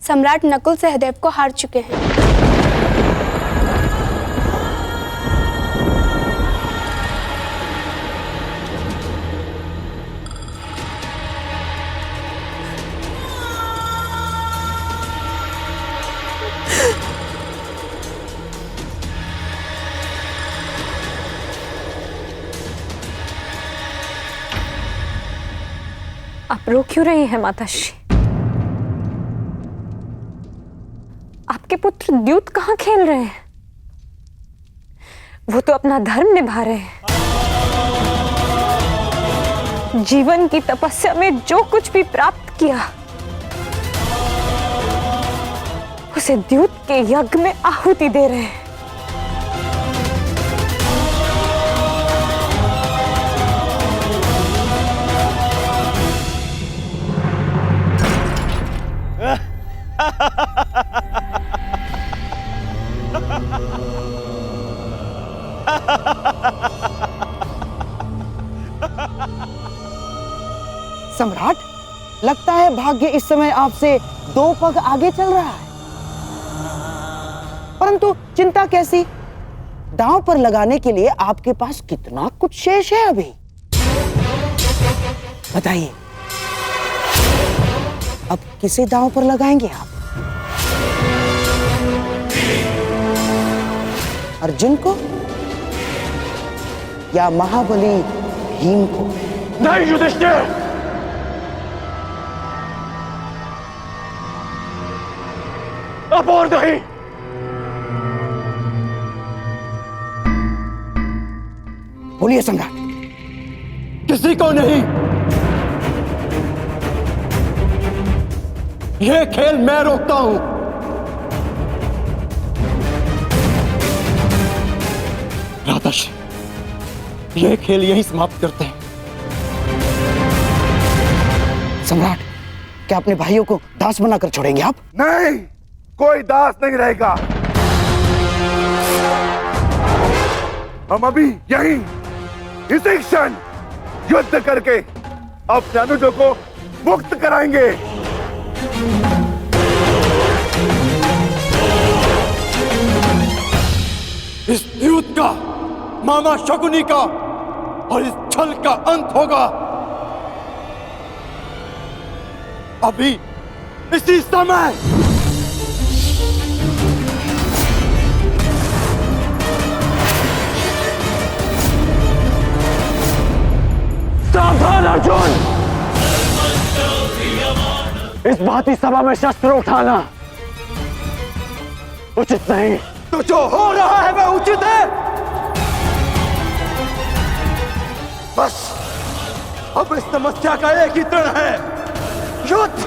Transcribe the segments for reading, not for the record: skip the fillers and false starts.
सम्राट नकुल सहदेव को हार चुके हैं। आप रो क्यों रही हैं माताश्री? आपके पुत्र द्यूत कहाँ खेल रहे हैं? वो तो अपना धर्म निभा रहे हैं। जीवन की तपस्या में जो कुछ भी प्राप्त किया उसे द्यूत के यज्ञ में आहुति दे रहे हैं। सम्राट, लगता है भाग्य इस समय आपसे 2 पग आगे चल रहा है। परंतु चिंता कैसी? दांव पर लगाने के लिए आपके पास कितना कुछ शेष है अभी, बताइए। अब किसे दांव पर लगाएंगे आप? अर्जुन को या महाबली भीम को? नहीं युधिष्ठिर, अब और नहीं। बोलिए सम्राट। किसी को नहीं। यह खेल मैं रोकता हूं। राधाश्री, यह खेल यही समाप्त करते हैं। सम्राट, क्या अपने भाइयों को दास बनाकर छोड़ेंगे आप? नहीं, कोई दास नहीं रहेगा। हम अभी यहीं इसी क्षण युद्ध करके अपने अनुजों को मुक्त कराएंगे। इस युद्ध का, मामा शकुनी का और इस छल का अंत होगा अभी, इसी समय। सावधान अर्जुन, इस भांति सभा में शस्त्र उठाना उचित नहीं। तो जो हो रहा है वह उचित है। बस अब इस समस्या का एक ही तरण है, युद्ध।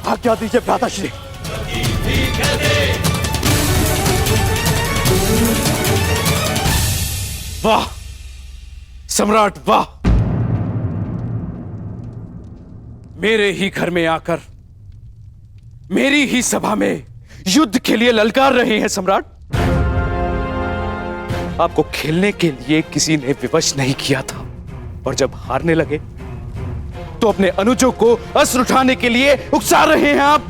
आज्ञा दीजिए भ्राताश्री। वाह सम्राट, वाह! मेरे ही घर में आकर मेरी ही सभा में युद्ध के लिए ललकार रहे हैं सम्राट। आपको खेलने के लिए किसी ने विवश नहीं किया था, और जब हारने लगे तो अपने अनुजों को अस्त्र उठाने के लिए उकसा रहे हैं आप।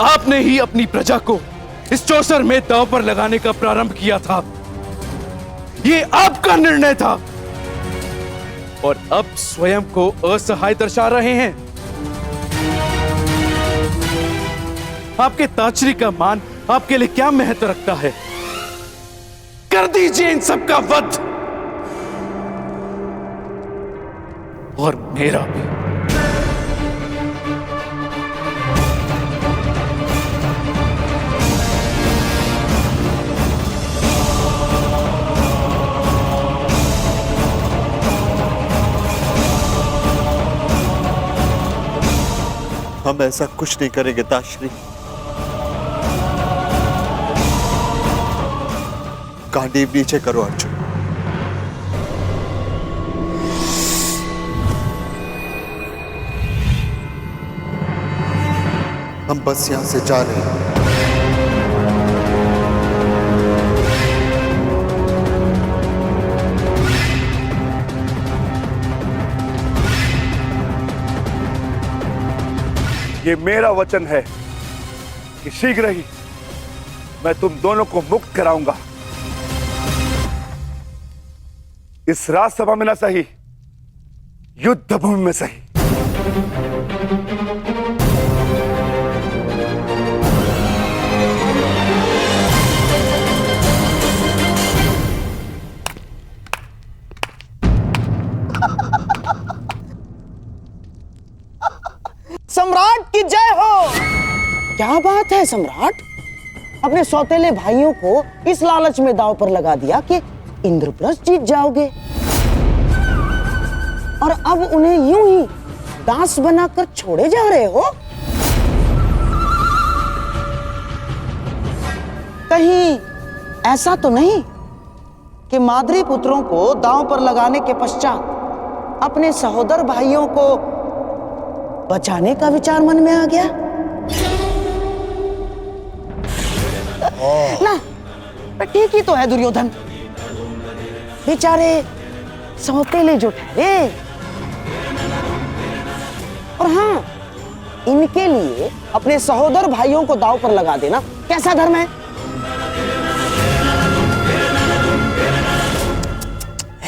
आपने ही अपनी प्रजा को इस चौसर में दांव पर लगाने का प्रारंभ किया था। यह आपका निर्णय था, और अब स्वयं को असहाय दर्शा रहे हैं। आपके ताचरी का मान आपके लिए क्या महत्व रखता है? कर दीजिए इन सबका वध, और मेरा भी। हम ऐसा कुछ नहीं करेंगे ताश्री। गांडीव नीचे करो अर्जुन। हम बस यहां से जा रहे हैं। ये मेरा वचन है कि शीघ्र ही मैं तुम दोनों को मुक्त कराऊंगा। इस राजसभा में न सही, युद्ध भूमि में सही। सम्राट की जय हो। क्या बात है सम्राट, अपने सौतेले भाइयों को इस लालच में दांव पर लगा दिया कि इंद्रप्रस्थ जीत जाओगे, और अब उन्हें यूं ही दास बनाकर छोड़े जा रहे हो। कहीं ऐसा तो नहीं कि माद्री पुत्रों को दांव पर लगाने के पश्चात अपने सहोदर भाइयों को बचाने का विचार मन में आ गया? ना, ठीक ही तो है दुर्योधन, बेचारे सौतेले जो ठहरे। और हाँ, इनके लिए अपने सहोदर भाइयों को दांव पर लगा देना कैसा धर्म है?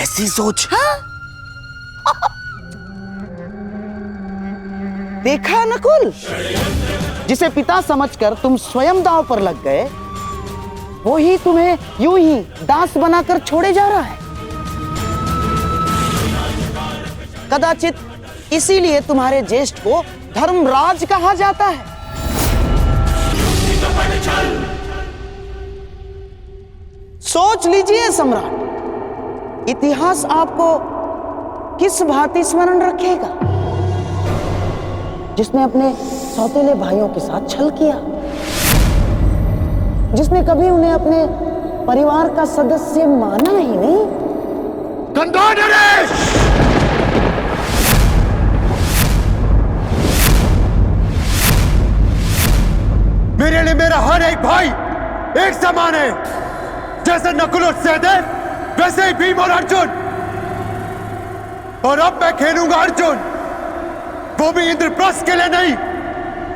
ऐसी सोच। हाँ? देखा नकुल, जिसे पिता समझकर तुम स्वयं दांव पर लग गए, वो ही तुम्हें यूं ही दास बनाकर छोड़े जा रहा है। कदाचित इसीलिए तुम्हारे ज्येष्ठ को धर्मराज कहा जाता है। सोच लीजिए सम्राट, इतिहास आपको किस भांति स्मरण रखेगा? जिसने अपने सौतेले भाइयों के साथ छल किया, जिसने कभी उन्हें अपने परिवार का सदस्य माना ही नहीं। मेरे लिए मेरा हर एक भाई एक समान है। जैसे नकुल और सहदेव, वैसे ही भीम और अर्जुन। और अब मैं खेलूंगा अर्जुन, वो भी इंद्रप्रस्थ के लिए नहीं,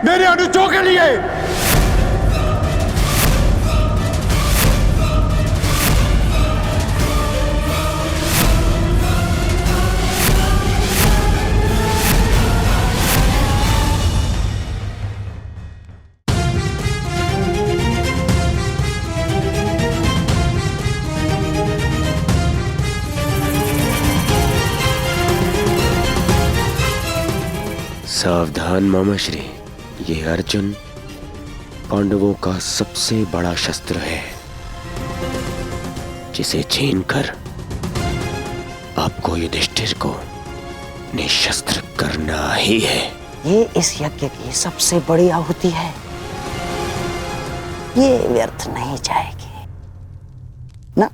मेरे अनुजों के लिए। सावधान मामाश्री, ये अर्जुन पांडवों का सबसे बड़ा शस्त्र है, जिसे छीनकर आपको युधिष्ठिर को निशस्त्र करना ही है। ये इस यज्ञ की सबसे बड़ी आहुति है, ये व्यर्थ नहीं जाएगी ना।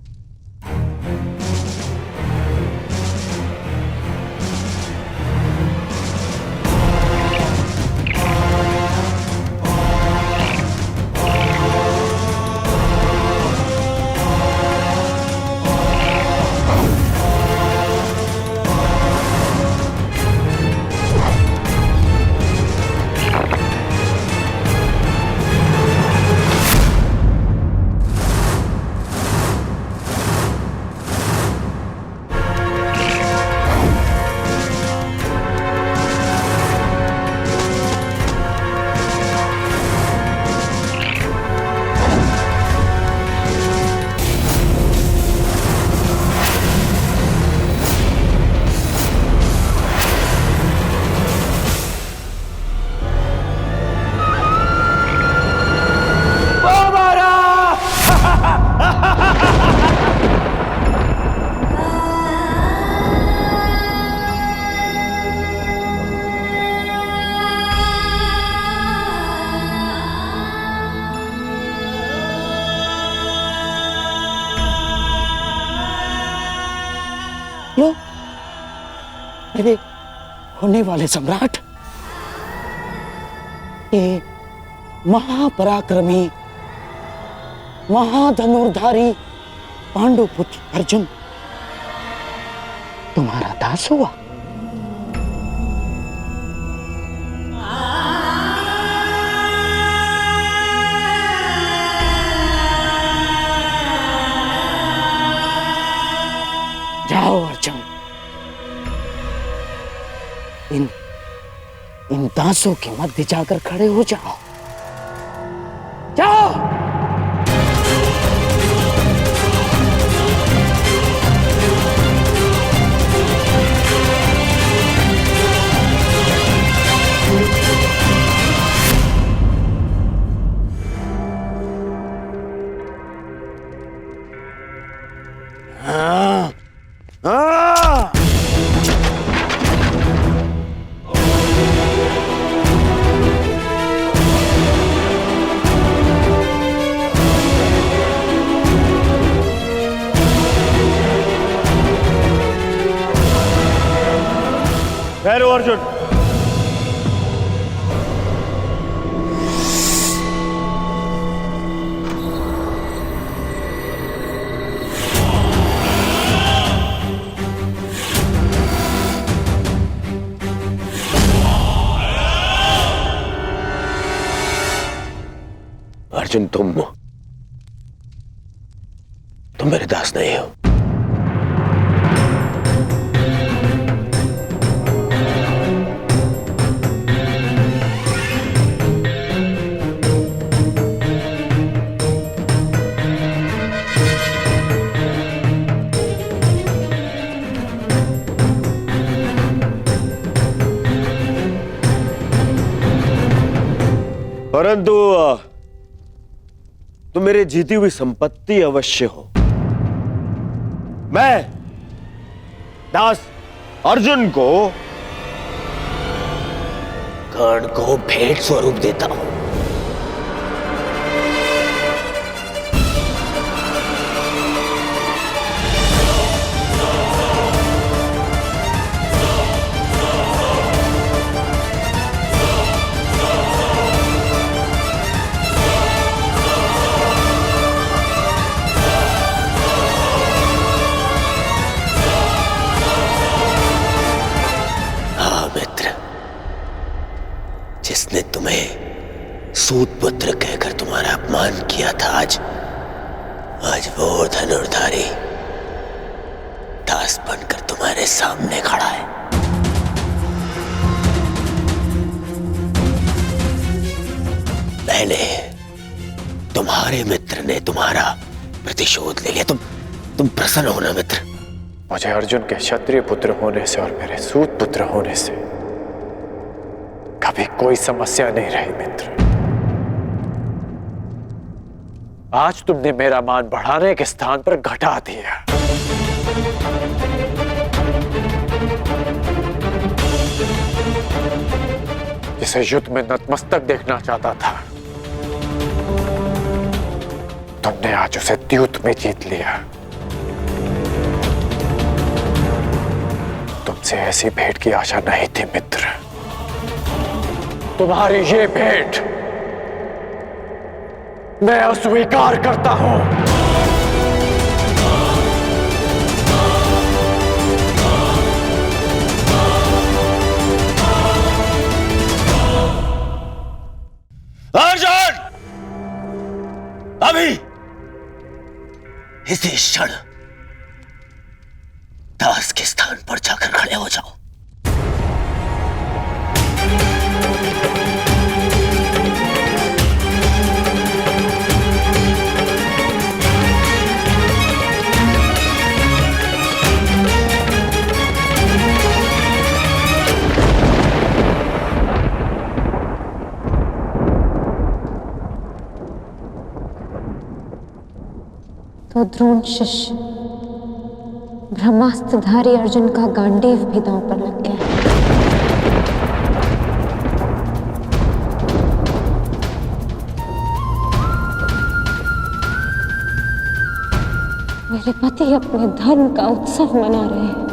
लो, मेरे होने वाले सम्राट, ये महापराक्रमी महाधनुर्धारी पांडुपुत्र अर्जुन तुम्हारा दास हुआ। जाओ अर्जुन, इन दांतों के मध्य जाकर खड़े हो जाओ। जाओ। हाँ। हाँ। ठहरो अर्जुन। अर्जुन, तुम मेरे दास नहीं हो। परंतु तुम मेरे जीती हुई संपत्ति अवश्य हो। मैं दास अर्जुन को कर्ण को भेंट स्वरूप देता हूं। जिसने तुम्हें सूत पुत्र कहकर तुम्हारा अपमान किया था, आज वो धनुर्धारी दास बनकर तुम्हारे सामने खड़ा है। पहले तुम्हारे मित्र ने तुम्हारा प्रतिशोध ले लिया। तुम प्रसन्न हो ना मित्र? मुझे अर्जुन के क्षत्रिय पुत्र होने से और मेरे सूत पुत्र होने से कभी कोई समस्या नहीं रही मित्र। आज तुमने मेरा मान बढ़ाने के स्थान पर घटा दिया। जिसे युद्ध में नतमस्तक देखना चाहता था, तुमने आज उसे द्यूत में जीत लिया। तुमसे ऐसी भेंट की आशा नहीं थी मित्र। तुम्हारी ये भेंट मैं अस्वीकार करता हूं। अर्जुन, अभी इसी क्षण दास के स्थान पर जाकर खड़े हो जाओ। तो द्रोण शिष्य ब्रह्मास्त्रधारी अर्जुन का गांडीव भी दांव पर लग गया। मेरे पति अपने धर्म का उत्सव मना रहे हैं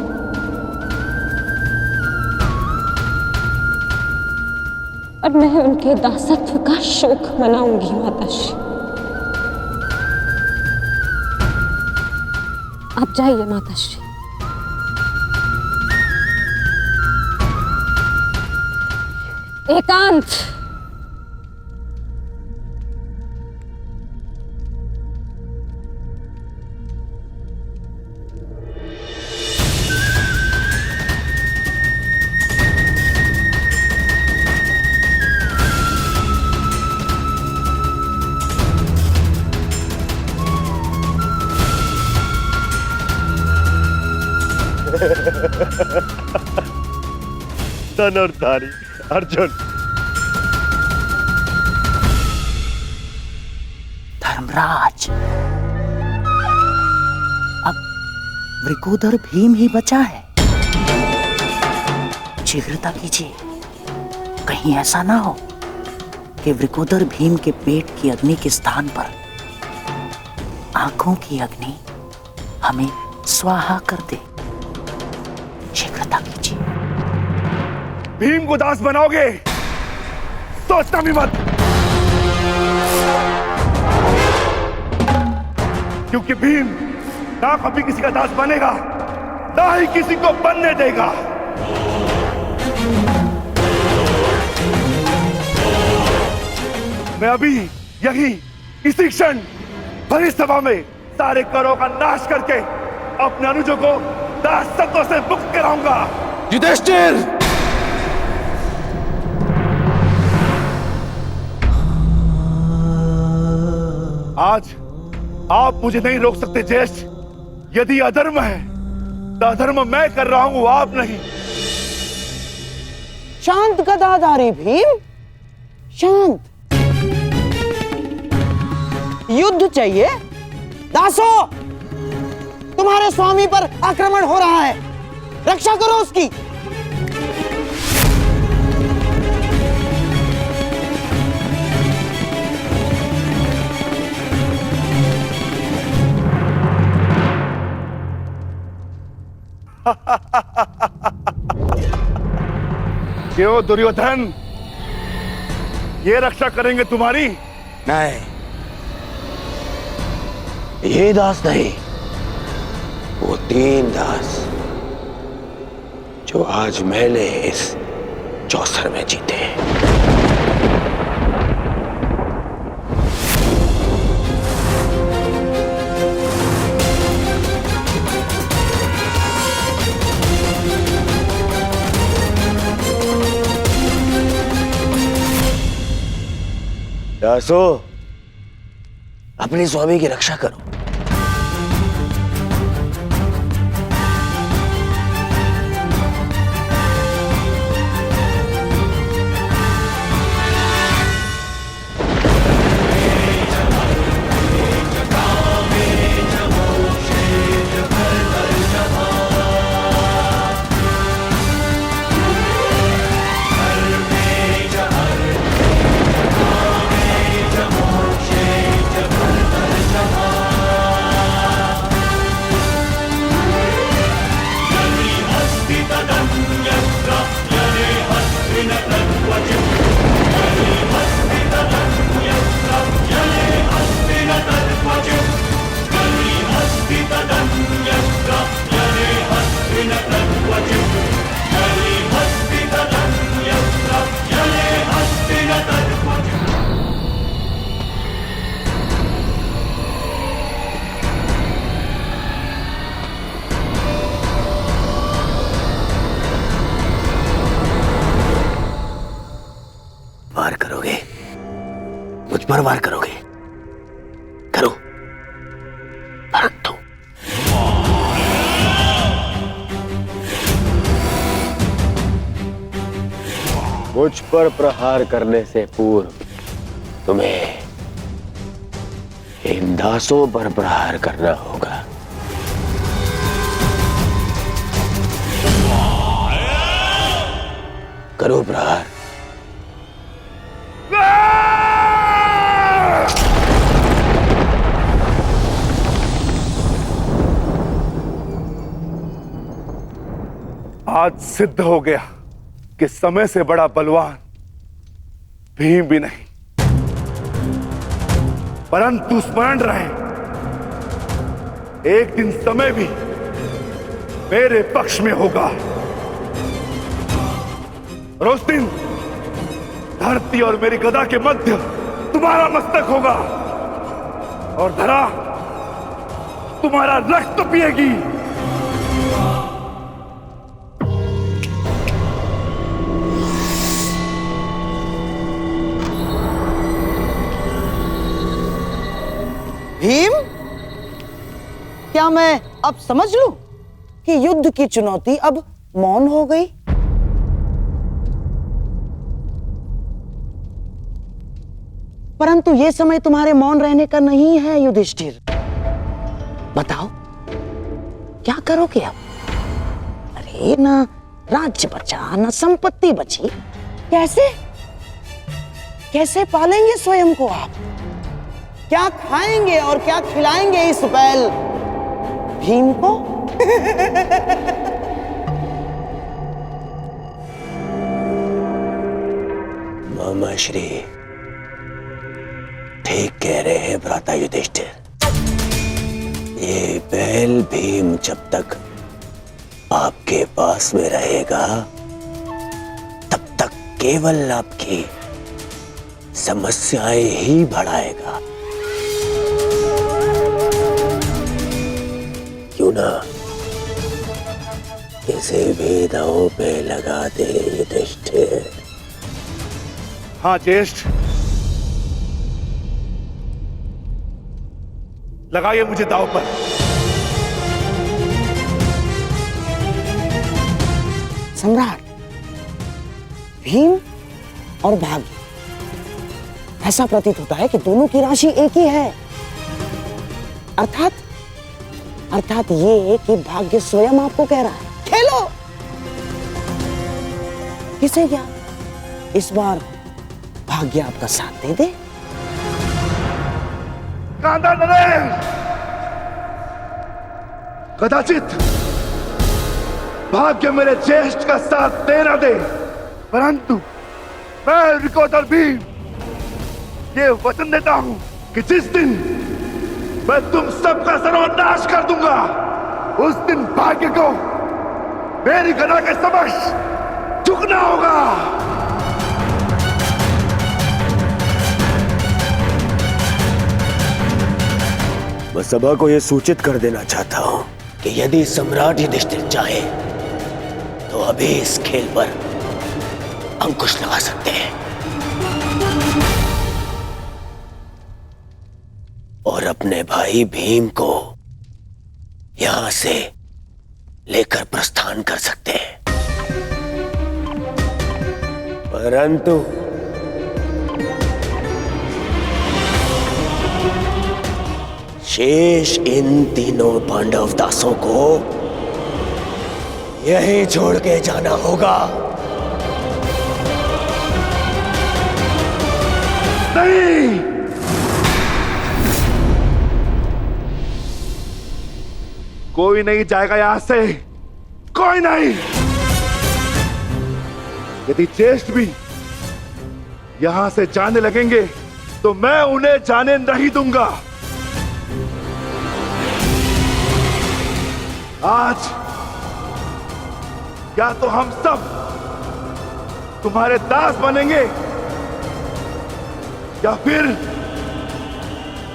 और मैं उनके दासत्व का शोक मनाऊंगी माताश्री। आप जाइए माताश्री। एकांत। धनुर्धारी अर्जुन। धर्मराज, अब वृकोदर भीम ही बचा है। शीघ्रता कीजिए, कहीं ऐसा ना हो कि वृकोदर भीम के पेट की अग्नि के स्थान पर आंखों की अग्नि हमें स्वाहा कर दे। शीघ्रता कीजिए। भीम को दास बनाओगे? सोचना भी मत, क्योंकि भीम ना कभी किसी का दास बनेगा, ना ही किसी को बनने देगा। मैं अभी यही इसी क्षण भरी सभा में सारे करों का नाश करके अपने अनुजों को दासत्व से मुक्त कराऊंगा। युधिष्ठिर! आज आप मुझे नहीं रोक सकते ज्येष्ठ। यदि अधर्म है तो अधर्म मैं कर रहा हूं, आप नहीं। शांत गदाधारी भीम, शांत। युद्ध चाहिए? दासो, तुम्हारे स्वामी पर आक्रमण हो रहा है, रक्षा करो उसकी। क्यों दुर्योधन, ये रक्षा करेंगे तुम्हारी? नहीं, ये दास नहीं, वो 3 दास जो आज मैंने इस चौसर में जीते हैं। दासो, अपने स्वामी की रक्षा करो। वार करोगे? मुझ पर वार करोगे? करो, परंतु मुझ पर प्रहार करने से पूर्व तुम्हें इन दासों पर प्रहार करना होगा। करो प्रहार। आज सिद्ध हो गया कि समय से बड़ा बलवान भीम भी नहीं, परंतु स्मरण रहे, एक दिन समय भी मेरे पक्ष में होगा और उस दिन धरती और मेरी गदा के मध्य तुम्हारा मस्तक होगा और धरा तुम्हारा रक्त पिएगी। भीम, क्या मैं अब समझ लूं कि युद्ध की चुनौती अब मौन हो गई? परंतु यह समय तुम्हारे मौन रहने का नहीं है युधिष्ठिर। बताओ क्या करोगे अब? अरे ना राज्य बचा, ना संपत्ति बची। कैसे कैसे पालेंगे स्वयं को आप? क्या खाएंगे और क्या खिलाएंगे इस बैल भीम को? मामा श्री ठीक कह रहे हैं भ्राता युधिष्ठिर। ये बैल भीम जब तक आपके पास में रहेगा तब तक केवल आपकी समस्याएं ही बढ़ाएगा। क्यों ना किसी भी दांव पे लगा दे युधिष्ठिर। हाँ ज्येष्ठ, लगाइए मुझे दांव पर। सम्राट, भीम और भाग्य, ऐसा प्रतीत होता है कि दोनों की राशि एक ही है। अर्थात ये कि भाग्य स्वयं आपको कह रहा है खेलो। किसे क्या इस बार भाग्य आपका साथ दे दे? कांदा नरेश, कदाचित भाग्य मेरे ज्येष्ठ का साथ दे ना दे, परंतु मैं रिकोदर भीम ये वचन देता हूं कि जिस दिन मैं तुम सबका सर्वनाश कर दूंगा, उस दिन भाग्य को मेरी गदा के समक्ष झुकना होगा। मैं सभा को यह सूचित कर देना चाहता हूं कि यदि सम्राट युधिष्ठिर चाहे तो अभी इस खेल पर अंकुश लगा सकते हैं और अपने भाई भीम को यहां से लेकर प्रस्थान कर सकते हैं। परंतु शेष इन तीनों पांडव दासों को यहीं छोड़ के जाना होगा। नहीं, कोई नहीं जाएगा यहां से, कोई नहीं। यदि ज्येष्ठ भी यहां से जाने लगेंगे तो मैं उन्हें जाने नहीं दूंगा। आज या तो हम सब तुम्हारे दास बनेंगे या फिर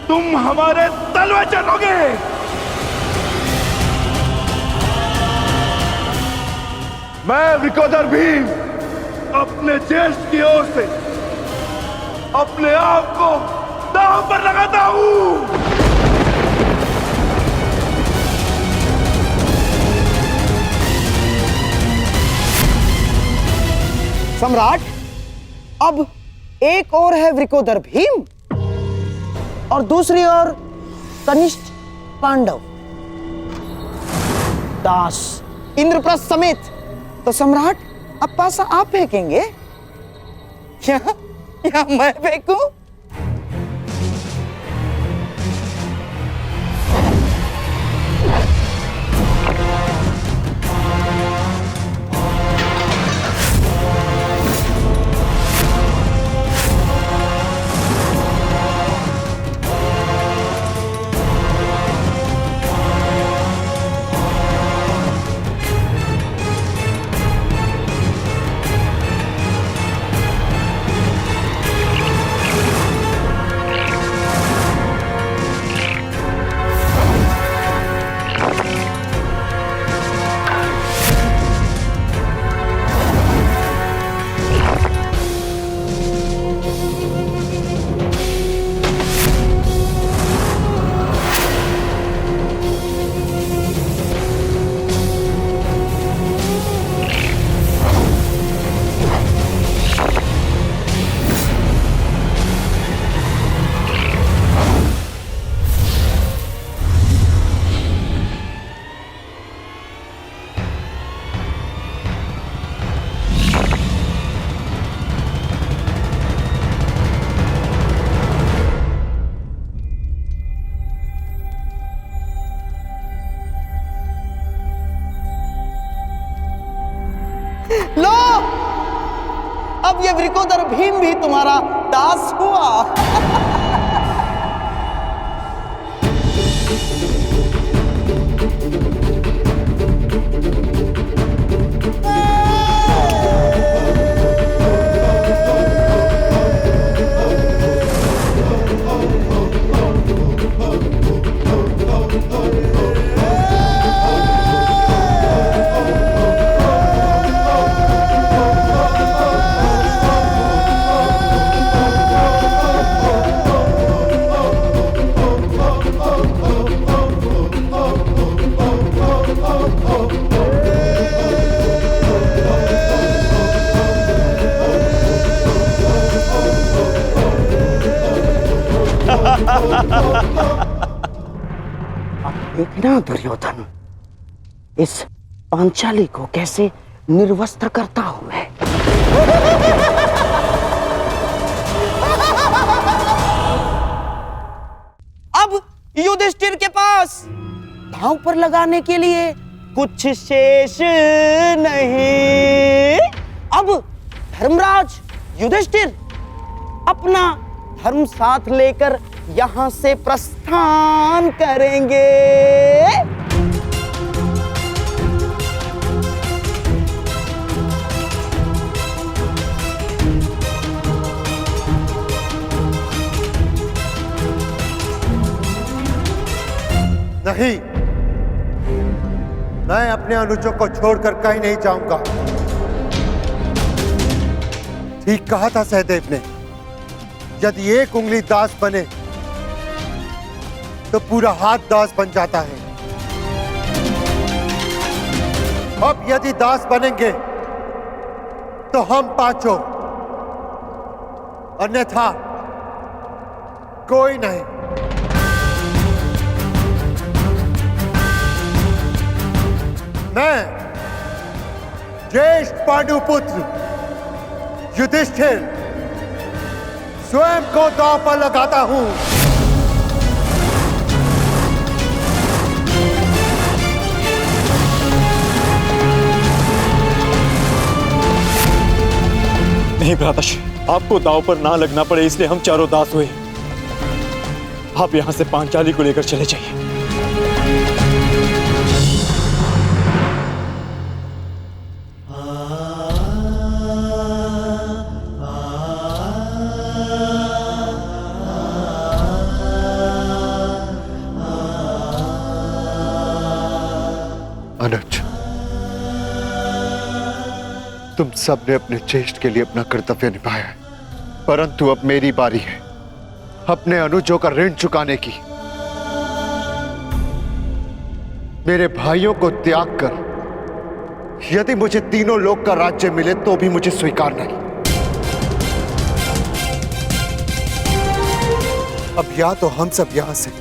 तुम हमारे तलवे चलोगे। मैं विकोदर भीम अपने ज्येष्ठ की ओर से अपने आप को दांव पर लगाता हूं। सम्राट, अब एक और है वृकोदर भीम और दूसरी ओर कनिष्ठ पांडव दास इंद्रप्रस्थ समेत। तो सम्राट, अब पासा आप फेंकेंगे या मैं फेंकूं? लो, अब ये वृकोदर भीम भी तुम्हारा दास हुआ। देखना दुर्योधन, इस पांचाली को कैसे निर्वस्त्र करता हूं मैं। अब युधिष्ठिर के पास दांव पर लगाने के लिए कुछ शेष नहीं। अब धर्मराज युधिष्ठिर अपना धर्म साथ लेकर यहां से प्रस्थान करेंगे। नहीं, मैं अपने अनुजों को छोड़कर कहीं नहीं जाऊंगा। ठीक कहा था सहदेव ने, यदि एक उंगली दास बने तो पूरा हाथ दास बन जाता है। अब यदि दास बनेंगे तो हम पांचों, अन्यथा कोई नहीं। मैं ज्येष्ठ पांडुपुत्र युधिष्ठिर स्वयं को दांव पर लगाता हूं। नहीं भ्राताश्री, आपको दांव पर ना लगना पड़े इसलिए हम चारों दास हुए। आप यहां से पांचाली को लेकर चले जाइए। अनुज, तुम सबने अपने ज्येष्ठ के लिए अपना कर्तव्य निभाया है, परंतु अब मेरी बारी है अपने अनुजों का ऋण चुकाने की। मेरे भाइयों को त्याग कर यदि मुझे तीनों लोक का राज्य मिले तो भी मुझे स्वीकार नहीं। अब या तो हम सब यहां से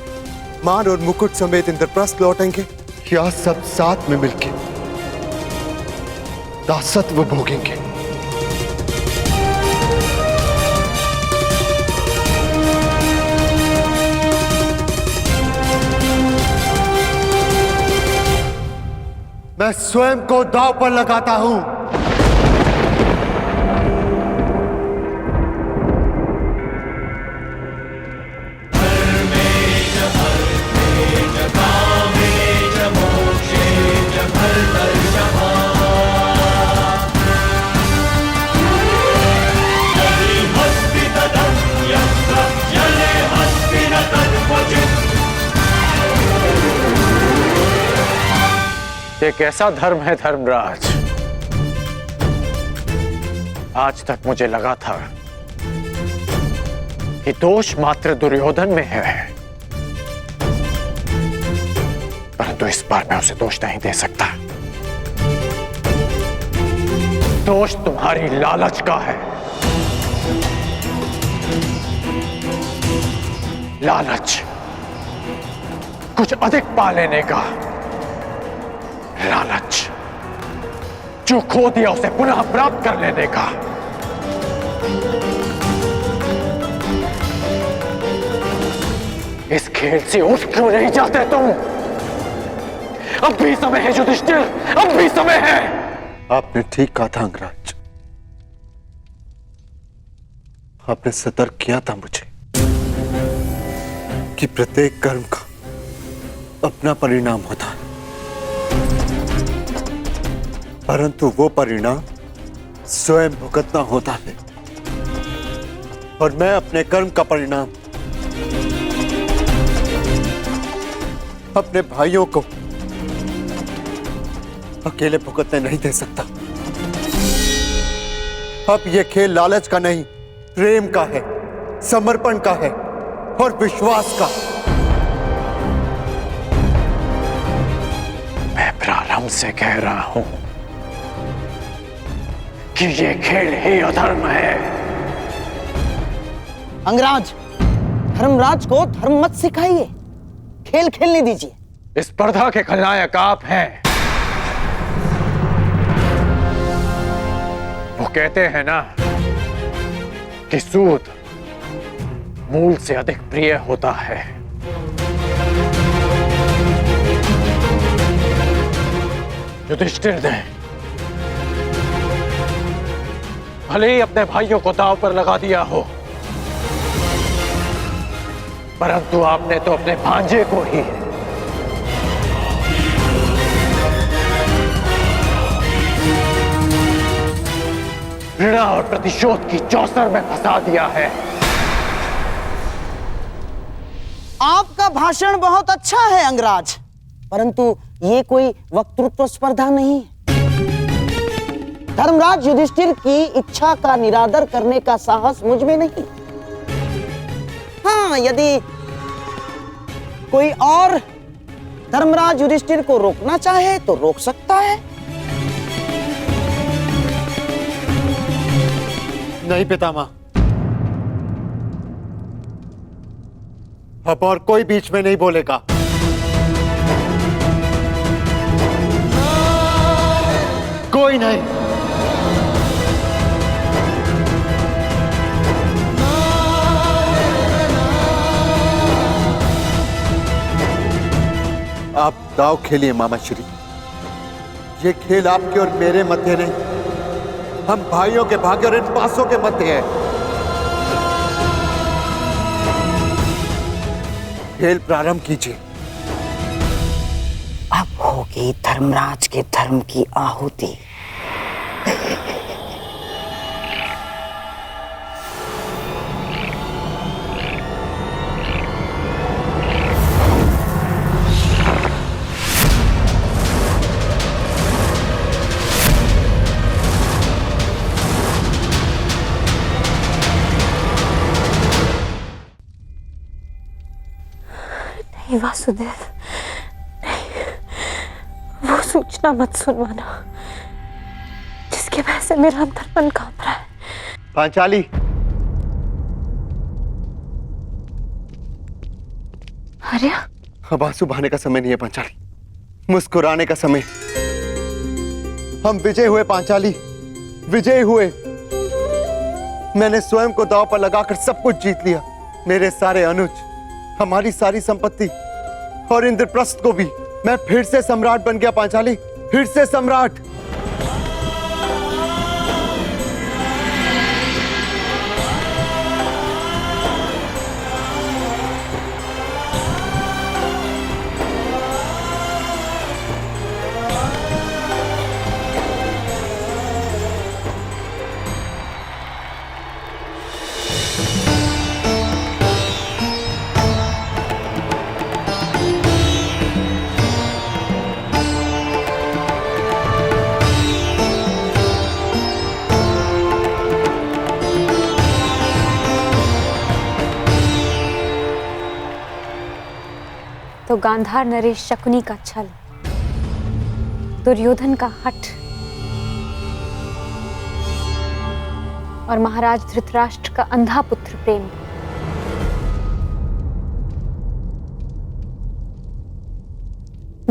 मान और मुकुट समेत इंद्रप्रस्थ लौटेंगे, या सब साथ में मिलके दासत्व भोगेंगे। मैं स्वयं को दांव पर लगाता हूं। ये कैसा धर्म है धर्मराज? आज तक मुझे लगा था कि दोष मात्र दुर्योधन में है, परंतु इस बार मैं उसे दोष नहीं दे सकता। दोष तुम्हारी लालच का है। लालच, कुछ अधिक पा लेने का लालच, जो खो दिया उसे पुनः प्राप्त कर लेने का। इस खेल से उठ क्यों नहीं जाते तुम? अब भी समय है युधिष्ठिर, अब भी समय है। आपने ठीक कहा था अंगराज। आपने सतर्क किया था मुझे कि प्रत्येक कर्म का अपना परिणाम होता है, परंतु वो परिणाम स्वयं भुगतना होता है। और मैं अपने कर्म का परिणाम अपने भाइयों को अकेले भुगतने नहीं दे सकता। अब यह खेल लालच का नहीं, प्रेम का है, समर्पण का है और विश्वास का। मैं प्रारंभ से कह रहा हूं कि ये खेल ही अधर्म है। अंगराज, धर्मराज को धर्म मत सिखाइए, खेल खेलने दीजिए। इस स्पर्धा के खलनायक आप हैं। वो कहते हैं ना कि सूद मूल से अधिक प्रिय होता है। युधिष्ठिर ने भले ही अपने भाइयों को दांव पर लगा दिया हो, परंतु आपने तो अपने भांजे को ही घृणा और प्रतिशोध की चौसर में फंसा दिया है। आपका भाषण बहुत अच्छा है अंगराज, परंतु ये कोई वक्तृत्व स्पर्धा नहीं है। धर्मराज युधिष्ठिर की इच्छा का निरादर करने का साहस मुझ में नहीं। हाँ, यदि कोई और धर्मराज युधिष्ठिर को रोकना चाहे तो रोक सकता है। नहीं पितामह, अब और कोई बीच में नहीं बोलेगा। कोई नहीं। आप दाव खेलिए मामा श्री। ये खेल आपके और मेरे मध्य नहीं, हम भाइयों के भाग्य और इन पासों के मध्य है। खेल प्रारंभ कीजिए। अब होगी धर्मराज के धर्म की आहुति। नहीं वासुदेव, नहीं, वो सूचना मत सुनवाना जिसके वजह से मेरा अंतरपन कांप रहा है। पांचाली, आर्या, अब आंसू बहाने का समय नहीं है पांचाली, मुस्कुराने का समय। हम विजय हुए पांचाली, विजय हुए। मैंने स्वयं को दांव पर लगाकर सब कुछ जीत लिया। मेरे सारे अनुज, हमारी सारी संपत्ति और इंद्रप्रस्थ को भी। मैं फिर से सम्राट बन गया पांचाली, फिर से सम्राट। तो गांधार नरेश शकुनी का छल, दुर्योधन का हठ और महाराज धृतराष्ट्र का अंधा पुत्र प्रेम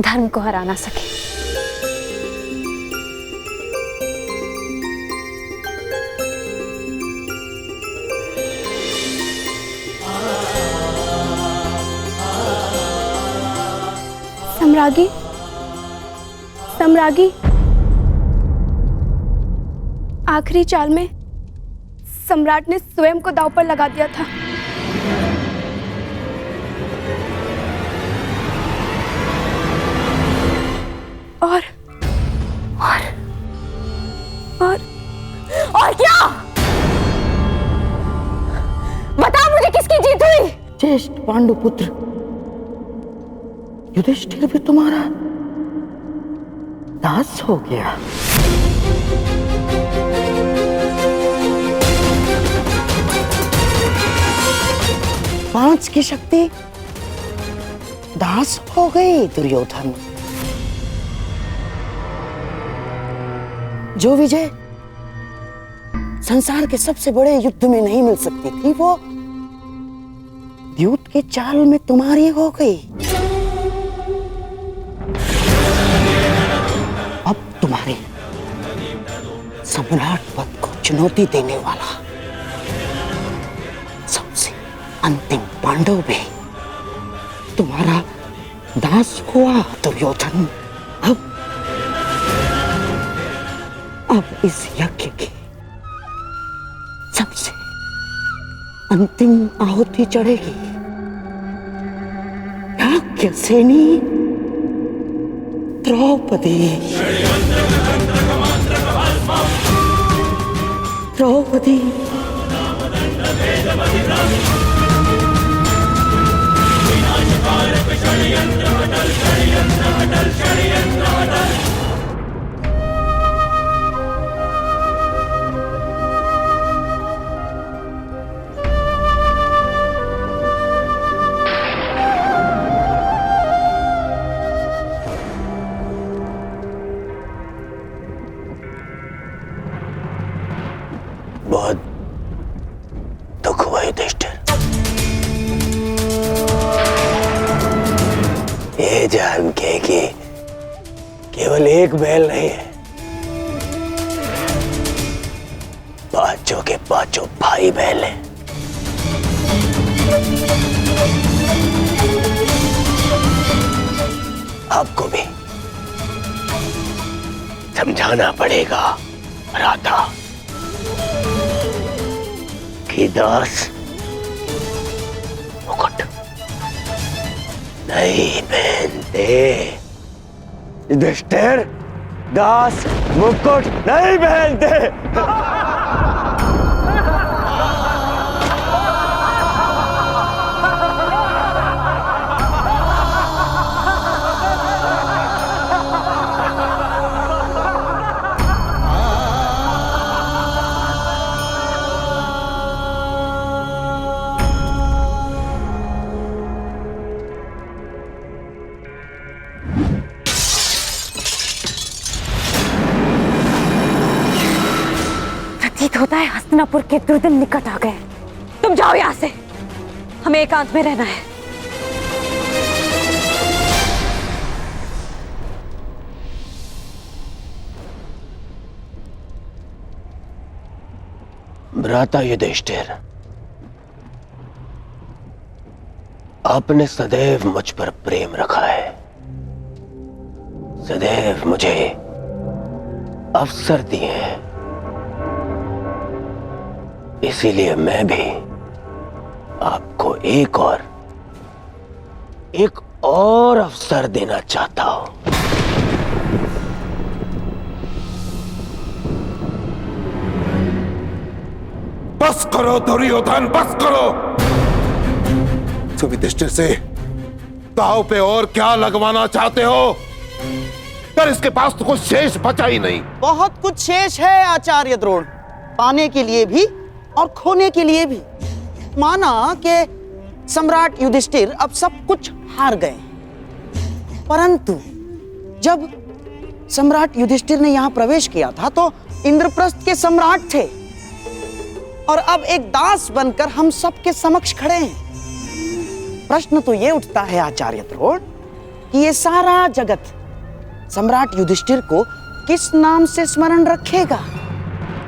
धर्म को हरा ना सके। सम्रागी, सम्रागी, आखिरी चाल में सम्राट ने स्वयं को दांव पर लगा दिया था। और क्या? बता मुझे किसकी जीत हुई? ज्येष्ठ पांडुपुत्र युधिष्ठिर भी तुम्हारा दास हो गया। पांच की शक्ति दास हो गई दुर्योधन। जो विजय संसार के सबसे बड़े युद्ध में नहीं मिल सकती थी, वो द्यूत के चाल में तुम्हारी हो गई। अब तुम्हारे सम्राट पद को चुनौती देने वाला सबसे अंतिम पांडव भी तुम्हारा दास हुआ दुर्योधन। अब इस यज्ञ की सबसे अंतिम आहुति चढ़ेगी। याज्ञ सेनी द्रौपदी। द्रौपदी बहुत दुख हुआ युधिष्ठिर। ये जान के कि केवल एक बैल नहीं है, पांचों के पांचों भाई बैल हैं। आपको भी समझाना पड़ेगा राधा कि दास मुकुट नहीं पहनते। युधिष्ठिर दास मुकुट नहीं पहनते। प्रतीत होता है हस्तिनापुर के दुर्दिन निकट आ गए। तुम जाओ यहां से, हमें एकांत में रहना है। भ्राता युधिष्ठिर, आपने सदैव मुझ पर प्रेम रखा है, सदैव मुझे अवसर दिए हैं, इसीलिए मैं भी आपको एक और अवसर देना चाहता हूं। बस करो दुर्योधन, बस करो। युधिष्ठिर से दांव पे और क्या लगवाना चाहते हो? पर इसके पास तो कुछ शेष बचा ही नहीं। बहुत कुछ शेष है आचार्य द्रोण, पाने के लिए भी और खोने के लिए भी। माना कि सम्राट युधिष्ठिर अब सब कुछ हार गए, परंतु जब सम्राट युधिष्ठिर ने यहां प्रवेश किया था तो इंद्रप्रस्थ के सम्राट थे, और अब एक दास बनकर हम सबके समक्ष खड़े हैं। प्रश्न तो ये उठता है आचार्य द्रोण कि ये सारा जगत सम्राट युधिष्ठिर को किस नाम से स्मरण रखेगा?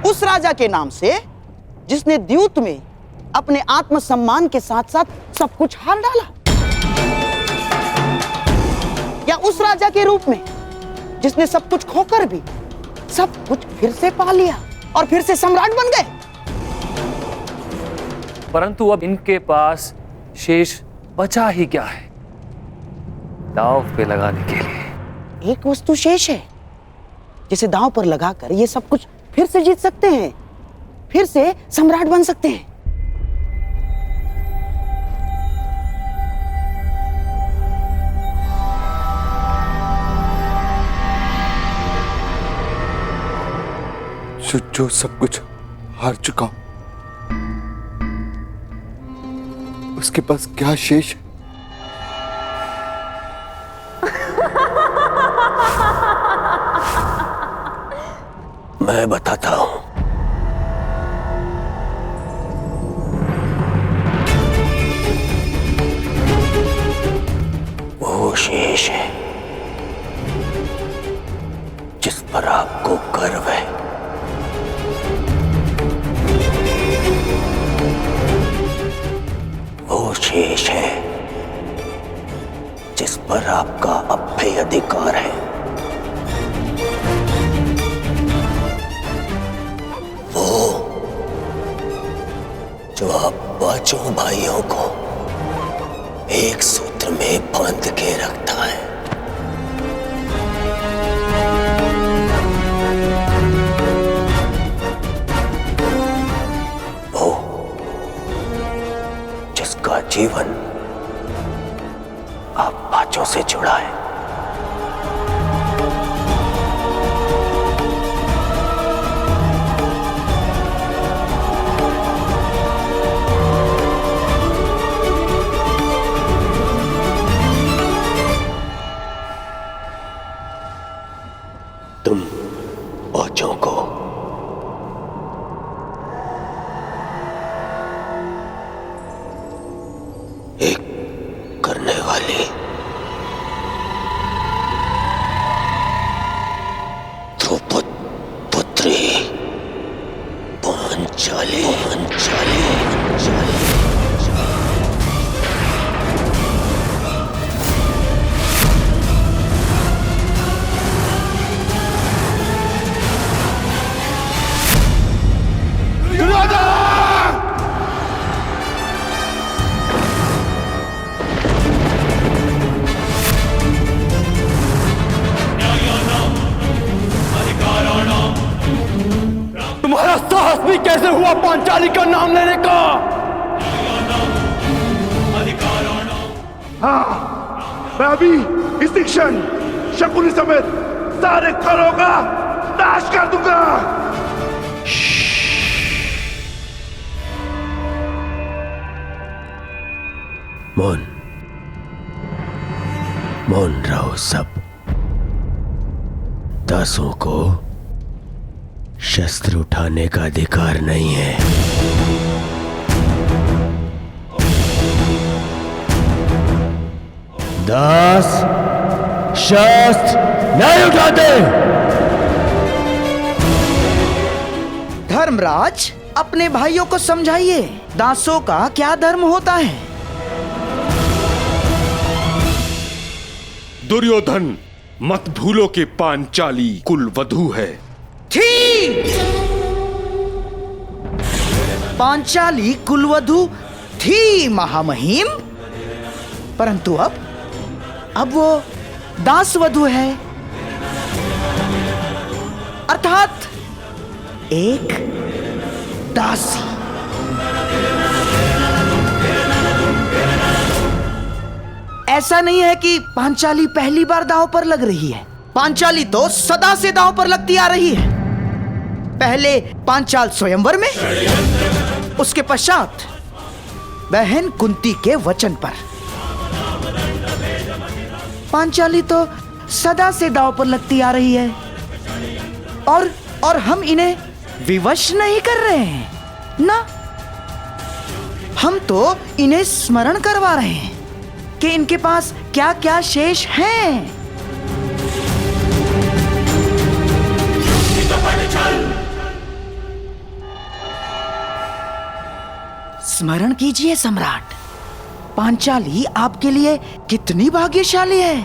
उस राजा के नाम से जिसने द्यूत में अपने आत्मसम्मान के साथ साथ सब कुछ हार डाला, या उस राजा के रूप में जिसने सब कुछ खोकर भी सब कुछ फिर से पा लिया और फिर से सम्राट बन गए। परंतु अब इनके पास शेष बचा ही क्या है दांव पे लगाने के लिए? एक वस्तु शेष है जिसे दांव पर लगाकर ये सब कुछ फिर से जीत सकते हैं, फिर से सम्राट बन सकते हैं। जो सब कुछ हार चुका हूं, उसके पास क्या शेष है? मैं बताता हूं। वो शेष है जिस पर आपको गर्व है। वो शेष है जिस पर आपका अभय अधिकार है। वो जो आप पांचों भाइयों को एक सूत्र में बांध के रखता है। वो जिसका जीवन आप पांचों से जुड़ा है। तुम पांचों को एक करने वाली द्रौपद पुत्री पांचाली तुम्हारा साहस भी कैसे हुआ पांचाली का नाम लेने का? हाँ, मैं अभी इसी क्षण शकुनी समेत सारे खरों का नाश कर दूंगा। मौन रहो सब। दासों को शस्त्र उठाने का अधिकार नहीं है। दास शस्त्र नहीं उठाते। धर्मराज, अपने भाइयों को समझाइए दासों का क्या धर्म होता है। दुर्योधन, मत भूलो कि पांचाली कुलवधू है। ठीक, पांचाली कुलवधू थी महामहिम, परंतु अब वो दासवधू है, अर्थात एक दासी। ऐसा नहीं है कि पांचाली पहली बार दांव पर लग रही है। पांचाली तो सदा से दांव पर लगती आ रही है। पहले पांचाल स्वयंवर में, उसके पश्चात बहन कुंती के वचन पर। पांचाली तो सदा से दांव पर लगती आ रही है और हम इन्हें विवश नहीं कर रहे हैं ना। हम तो इन्हें स्मरण करवा रहे हैं कि इनके पास क्या क्या शेष हैं। स्मरण कीजिए सम्राट, पांचाली आपके लिए कितनी भाग्यशाली है।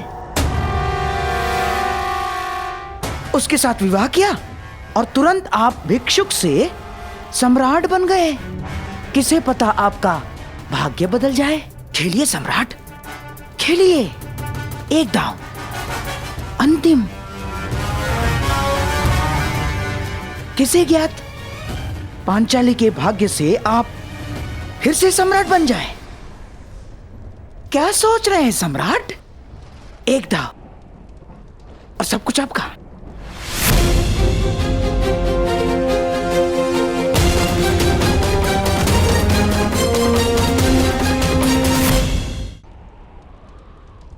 उसके साथ विवाह किया और तुरंत आप भिक्षुक से सम्राट बन गए। किसे पता आपका भाग्य बदल जाए। खेलिए सम्राट, खेलिए। एक दांव, अंतिम। किसे ज्ञात, पांचाली के भाग्य से आप फिर से सम्राट बन जाए। क्या सोच रहे हैं सम्राट? एक दांव और सब कुछ आपका।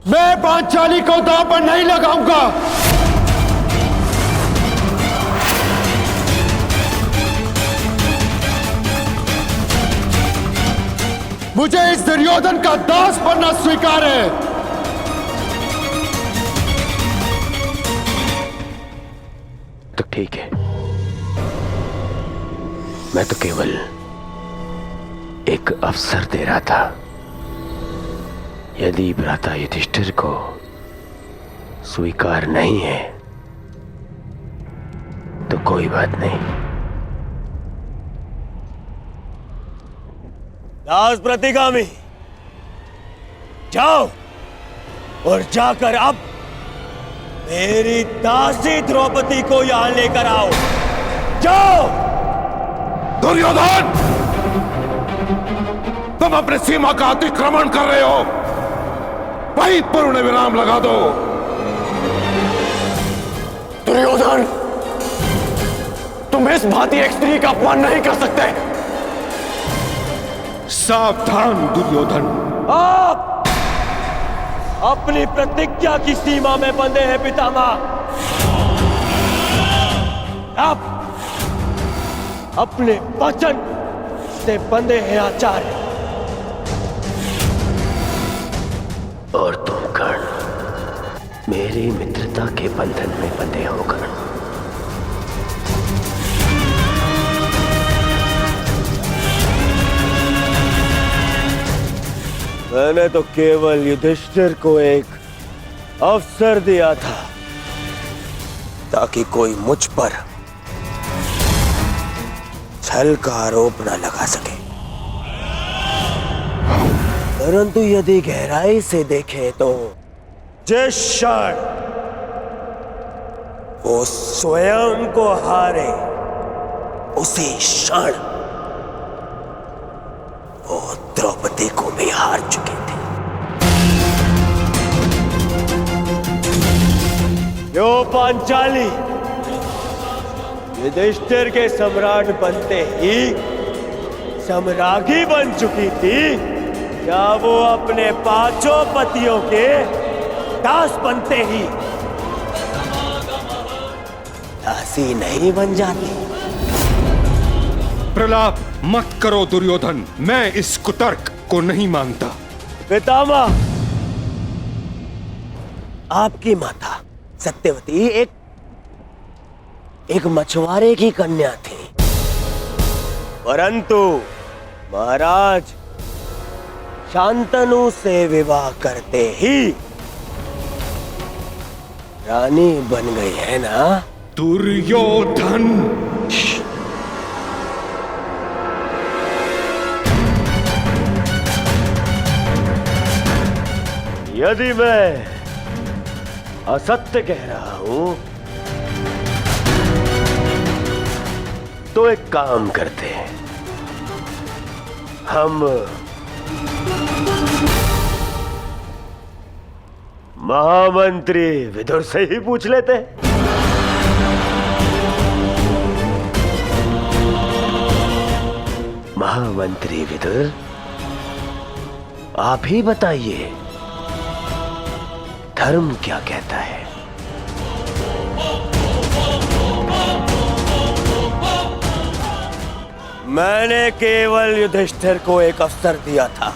मैं पांचाली को दांव पर नहीं लगाऊंगा। मुझे इस दुर्योधन का दास बनना स्वीकार है। तो ठीक है, मैं तो केवल एक अवसर दे रहा था। यदि भ्राता युधिष्ठिर को स्वीकार नहीं है तो कोई बात नहीं। दास प्रतिगामी, जाओ और जाकर अब मेरी दासी द्रौपदी को यहां लेकर आओ। जाओ। दुर्योधन, तुम अपने सीमा का अतिक्रमण कर रहे हो। वहीं पूर्ण विराम लगा दो। दुर्योधन, तुम इस भांति एक स्त्री का अपमान नहीं कर सकते। सावधान दुर्योधन। आप अपनी प्रतिज्ञा की सीमा में बंधे हैं पितामह। आप अपने वचन से बंधे हैं आचार्य। और तुम कर्ण मेरी मित्रता के बंधन में बंधे हो कर्ण। मैंने तो केवल युधिष्ठिर को एक अवसर दिया था ताकि कोई मुझ पर छल का आरोप न लगा सके। परंतु यदि गहराई से देखें तो जिस क्षण वो स्वयं को हारे उसी क्षण वो द्रौपदी को भी हार चुके थे। यो पांचाली, युधिष्ठिर के सम्राट बनते ही सम्राज्ञी बन चुकी थी। क्या वो अपने पांचों पतियों के दास बनते ही दासी नहीं बन जाती? प्रलाप मत करो दुर्योधन, मैं इस कुतर्क को नहीं मानता। पितामह, आपकी माता सत्यवती एक मछुआरे की कन्या थी, परंतु महाराज शांतनु से विवाह करते ही रानी बन गई है ना? दुर्योधन, यदि मैं असत्य कह रहा हूं तो एक काम करते हैं, हम महामंत्री विदुर से ही पूछ लेते हैं। महामंत्री विदुर, आप ही बताइए, धर्म क्या कहता है? मैंने केवल युधिष्ठिर को एक अवसर दिया था,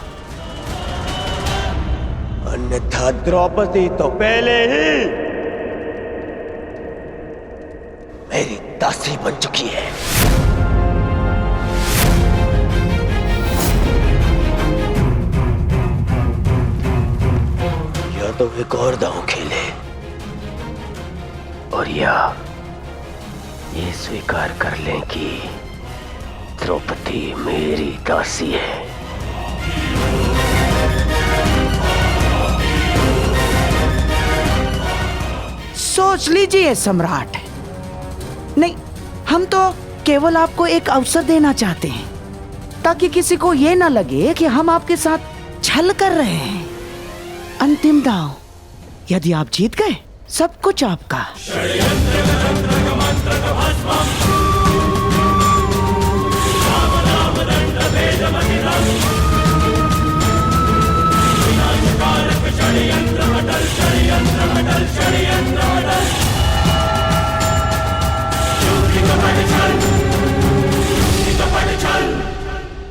अन्यथा द्रौपदी तो पहले ही मेरी दासी बन चुकी है। या तो एक और दांव खेले और या ये स्वीकार कर लें कि द्रौपदी मेरी दासी है। सोच लीजिए सम्राट। नहीं, हम तो केवल आपको एक अवसर देना चाहते हैं ताकि किसी को ये ना लगे कि हम आपके साथ छल कर रहे हैं। अंतिम दांव, यदि आप जीत गए सब कुछ आपका।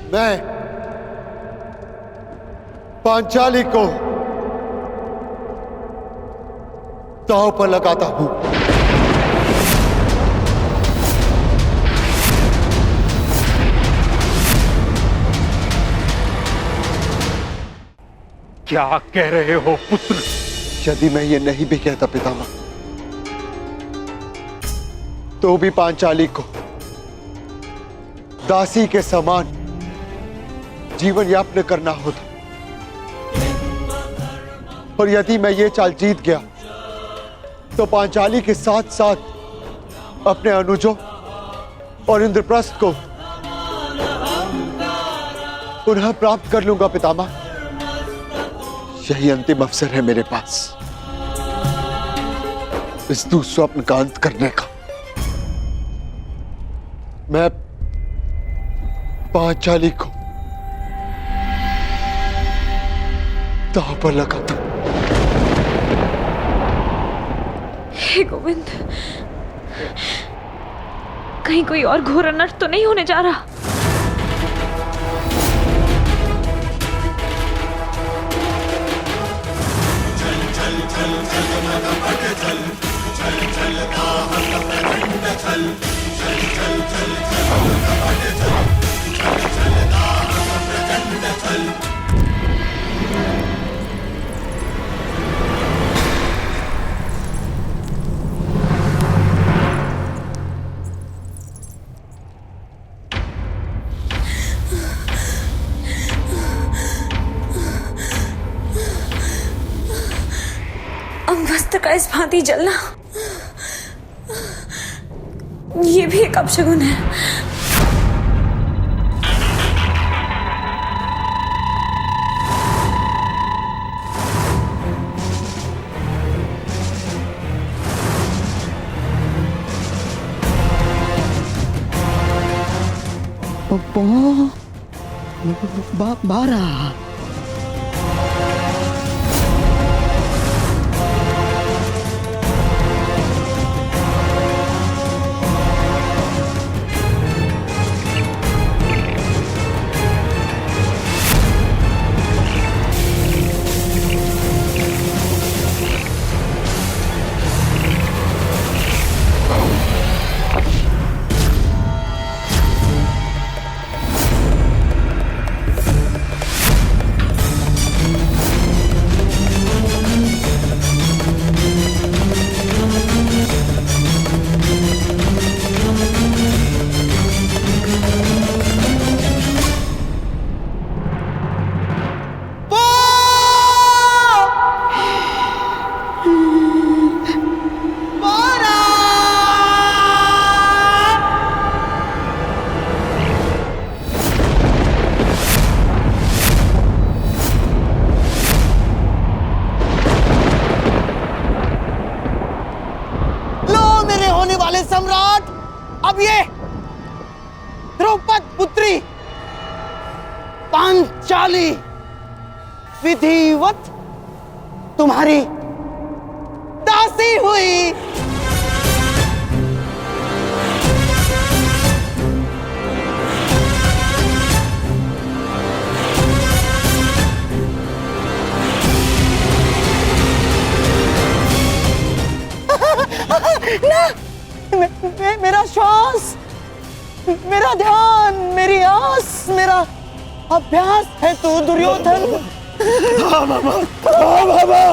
मैं पांचाली को दांव पर लगाता हूं। क्या कह रहे हो पुत्र? यदि मैं ये नहीं भी कहता पितामह, तो भी पांचाली को दासी के समान जीवन यापन करना होता। और यदि मैं ये चाल जीत गया तो पांचाली के साथ साथ अपने अनुजों और इंद्रप्रस्थ को पुनः प्राप्त कर लूंगा पितामह। यही अंतिम अवसर है मेरे पास इस दुस्वप्न का अंत करने का। मैं पांचाली को दांव पर लगाता हूं। हे गोविंद, कहीं कोई और घोर अनर्थ तो नहीं होने जा रहा? अंगवस्त्र का इस भांति जलना, ये भी एक अपशगुन है। बारह। सम्राट, अब ये द्रौपद पुत्री पांचाली विधिवत तुम्हारी दासी हुई। ना, मेरा श्वास, मेरा ध्यान, मेरी आस, मेरा अभ्यास है तू दुर्योधन। हाँ मामा, हाँ मामा।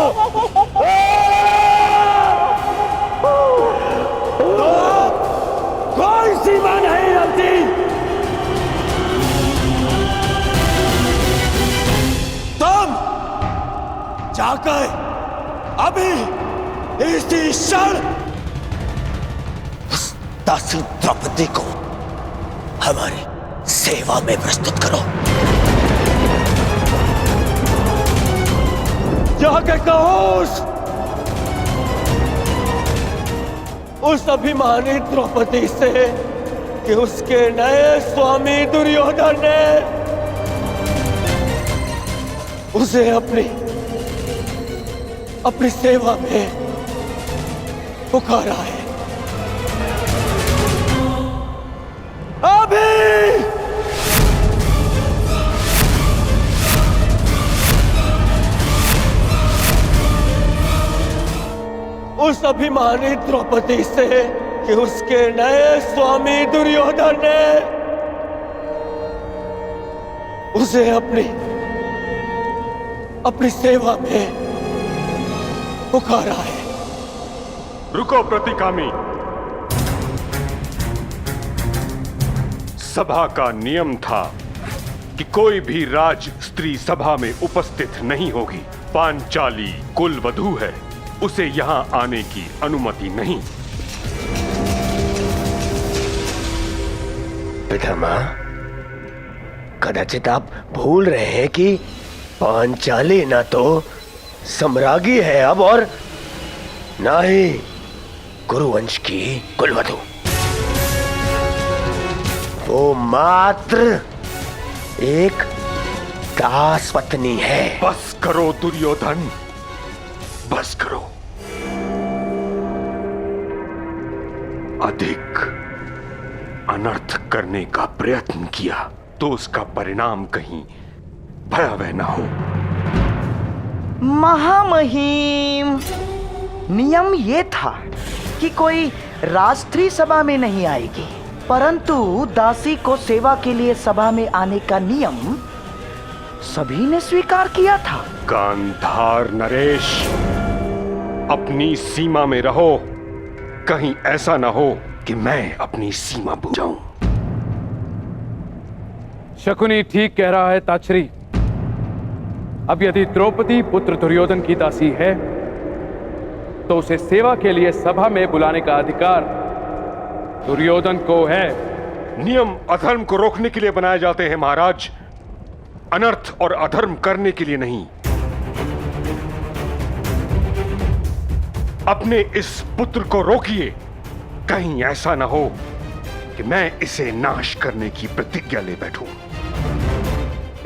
दासी, तुम जाकर अभी इसी क्षण उस दासी द्रौपदी को हमारी सेवा में प्रस्तुत करो। जाकर कहो उस अभिमानी द्रौपदी से कि उसके नए स्वामी दुर्योधन ने उसे अपनी सेवा में पुकारा है। अभी उस अभिमानी द्रौपदी से कि उसके नए स्वामी दुर्योधन ने उसे अपनी सेवा में पुकारा है। रुको प्रतिकामी, सभा का नियम था कि कोई भी राज स्त्री सभा में उपस्थित नहीं होगी। पांचाली कुल वधू है, उसे यहां आने की अनुमति नहीं। पितामह, कदाचित आप भूल रहे हैं कि पांचाली ना तो सम्राज्ञी है अब, और ना ही कुरुवंश की कुलवधू। वो मात्र एक दास पत्नी है। बस करो दुर्योधन, बस करो। अधिक अनर्थ करने का प्रयत्न किया तो उसका परिणाम कहीं भयावह न हो। महामहिम, नियम ये था कि कोई राष्ट्रीय सभा में नहीं आएगी, परंतु दासी को सेवा के लिए सभा में आने का नियम सभी ने स्वीकार किया था। गांधार नरेश, अपनी सीमा में रहो, कहीं ऐसा ना हो कि मैं अपनी सीमा भूल जाऊं। शकुनी ठीक कह रहा है ताच्छरी। अब यदि द्रौपदी पुत्र दुर्योधन की दासी है तो उसे सेवा के लिए सभा में बुलाने का अधिकार दुर्योधन को है। नियम अधर्म को रोकने के लिए बनाए जाते हैं महाराज, अनर्थ और अधर्म करने के लिए नहीं। अपने इस पुत्र को रोकिए, कहीं ऐसा ना हो कि मैं इसे नाश करने की प्रतिज्ञा ले बैठूं।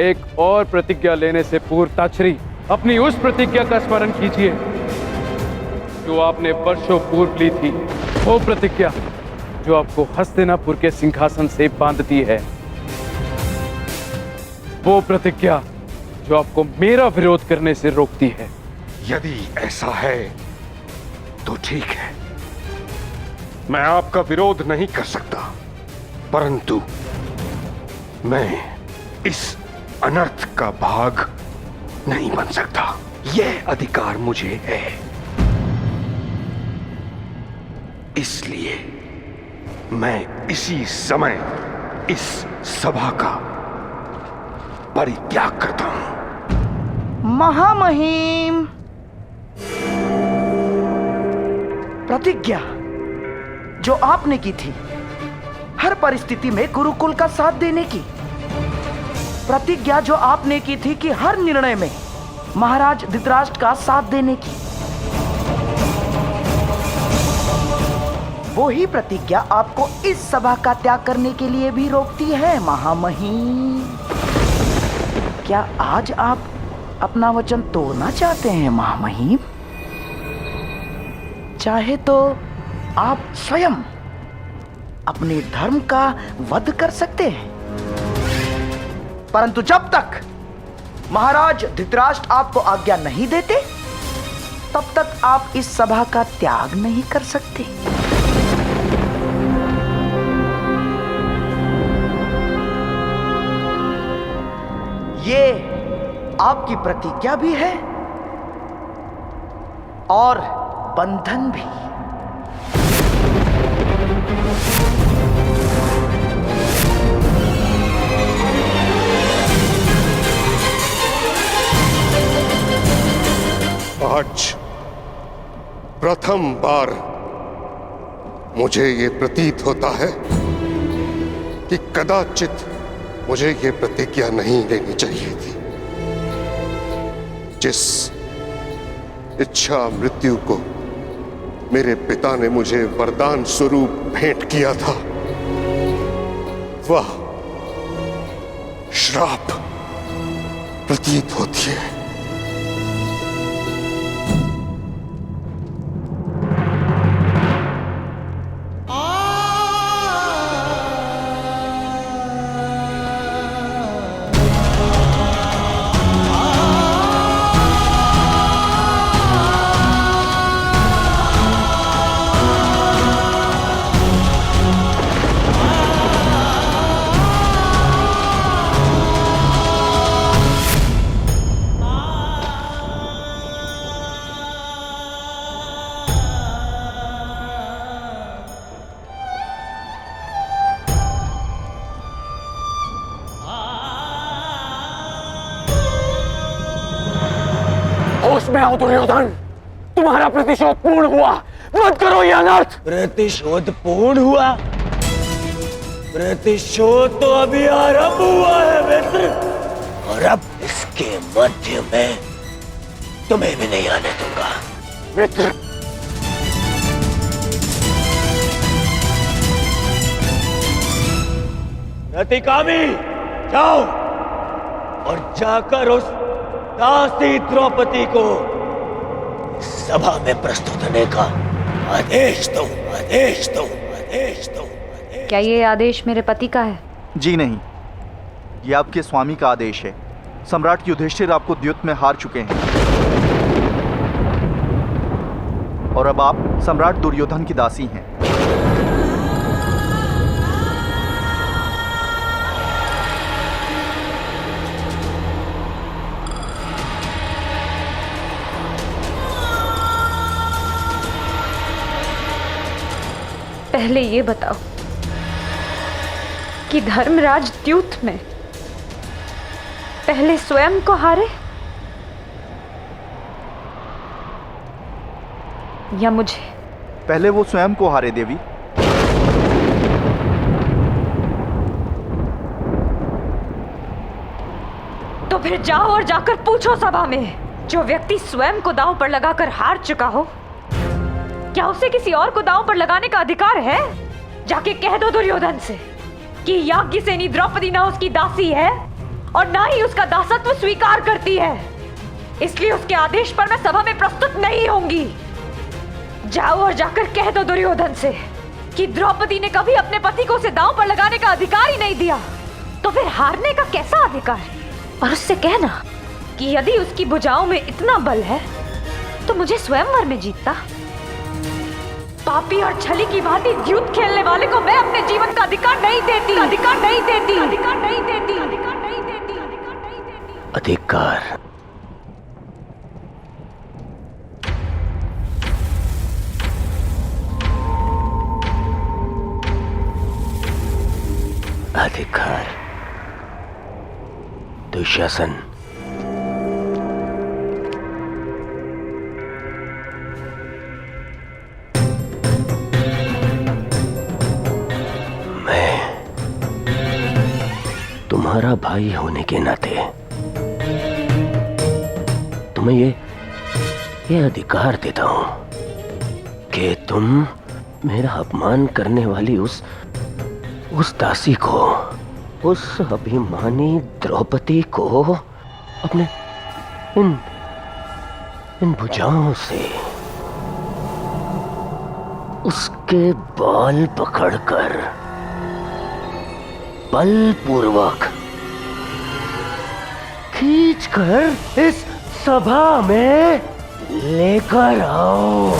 एक और प्रतिज्ञा लेने से पूर्व ताच्छरी, अपनी उस प्रतिज्ञा का स्मरण कीजिए जो आपने वर्षों पूर्व ली थी। वो प्रतिज्ञा जो आपको हस्तिनापुर के सिंहासन से बांधती है। वो प्रतिज्ञा जो आपको मेरा विरोध करने से रोकती है। यदि ऐसा है तो ठीक है, मैं आपका विरोध नहीं कर सकता, परंतु मैं इस अनर्थ का भाग नहीं बन सकता। यह अधिकार मुझे है, इसलिए मैं इसी समय इस सभा का परित्याग करता हूं। महामहिम, प्रतिज्ञा जो आपने की थी हर परिस्थिति में गुरुकुल का साथ देने की, प्रतिज्ञा जो आपने की थी कि हर निर्णय में महाराज धृतराष्ट्र का साथ देने की, वो ही प्रतिज्ञा आपको इस सभा का त्याग करने के लिए भी रोकती है महामहिम। क्या आज आप अपना वचन तोड़ना चाहते हैं महामहिम? चाहे तो आप स्वयं अपने धर्म का वध कर सकते हैं, परंतु जब तक महाराज धृतराष्ट्र आपको आज्ञा नहीं देते तब तक आप इस सभा का त्याग नहीं कर सकते। ये आपकी प्रतिज्ञा भी है और बंधन भी। प्रथम बार मुझे ये प्रतीत होता है कि कदाचित मुझे ये प्रतिज्ञा नहीं लेनी चाहिए थी। जिस इच्छा मृत्यु को मेरे पिता ने मुझे वरदान स्वरूप भेंट किया था, वह श्राप प्रतीत होती है। होश में आओ दुर्योधन, तुम्हारा प्रतिशोध पूर्ण हुआ। मत करो ये अनर्थ। प्रतिशोध पूर्ण हुआ? प्रतिशोध तो अभी आरंभ हुआ है मित्र, और अब इसके मध्य में तुम्हें भी नहीं आने दूंगा। मित्र, रतिकामी, जाओ और जाकर उस दासी द्रौपदी को सभा में प्रस्तुत होने का आदेश दो, आदेश दो, आदेश दो। क्या ये आदेश मेरे पति का है? जी नहीं, ये आपके स्वामी का आदेश है। सम्राट युधिष्ठिर आपको द्युत में हार चुके हैं और अब आप सम्राट दुर्योधन की दासी हैं। पहले ये बताओ कि धर्मराज द्यूत में पहले स्वयं को हारे या मुझे? पहले वो स्वयं को हारे देवी। तो फिर जाओ और जाकर पूछो सभा में, जो व्यक्ति स्वयं को दांव पर लगाकर हार चुका हो, क्या उसे किसी और को दांव पर लगाने का अधिकार है? जाके कह दो दुर्योधन से कि याज्ञसेनी द्रौपदी ना उसकी दासी है और ना ही उसका दासत्व स्वीकार करती है, इसलिए उसके आदेश पर मैं सभा में प्रस्तुत नहीं होंगी। जाओ और जाकर कह दो दुर्योधन से कि द्रौपदी ने कभी अपने पति को उसे दांव पर लगाने का अधिकार ही नहीं दिया, तो फिर हारने का कैसा अधिकार? और उससे कहना कि यदि उसकी भुजाओं में इतना बल है तो मुझे स्वयंवर में जीतता। पापी और छली की भांति द्यूत खेलने वाले को मैं अपने जीवन का अधिकार नहीं देती, अधिकार नहीं देती, अधिकार नहीं देती, अधिकार नहीं देती, अधिकार नहीं देती। अधिकार? अधिकार? दुशासन, तुम्हारा भाई होने के नाते तुम्हें ये अधिकार देता हूं कि तुम मेरा अपमान करने वाली उस दासी को, उस अभिमानी द्रौपदी को अपने इन भुजाओं से उसके बाल पकड़कर बलपूर्वक खींचकर इस सभा में लेकर आओ।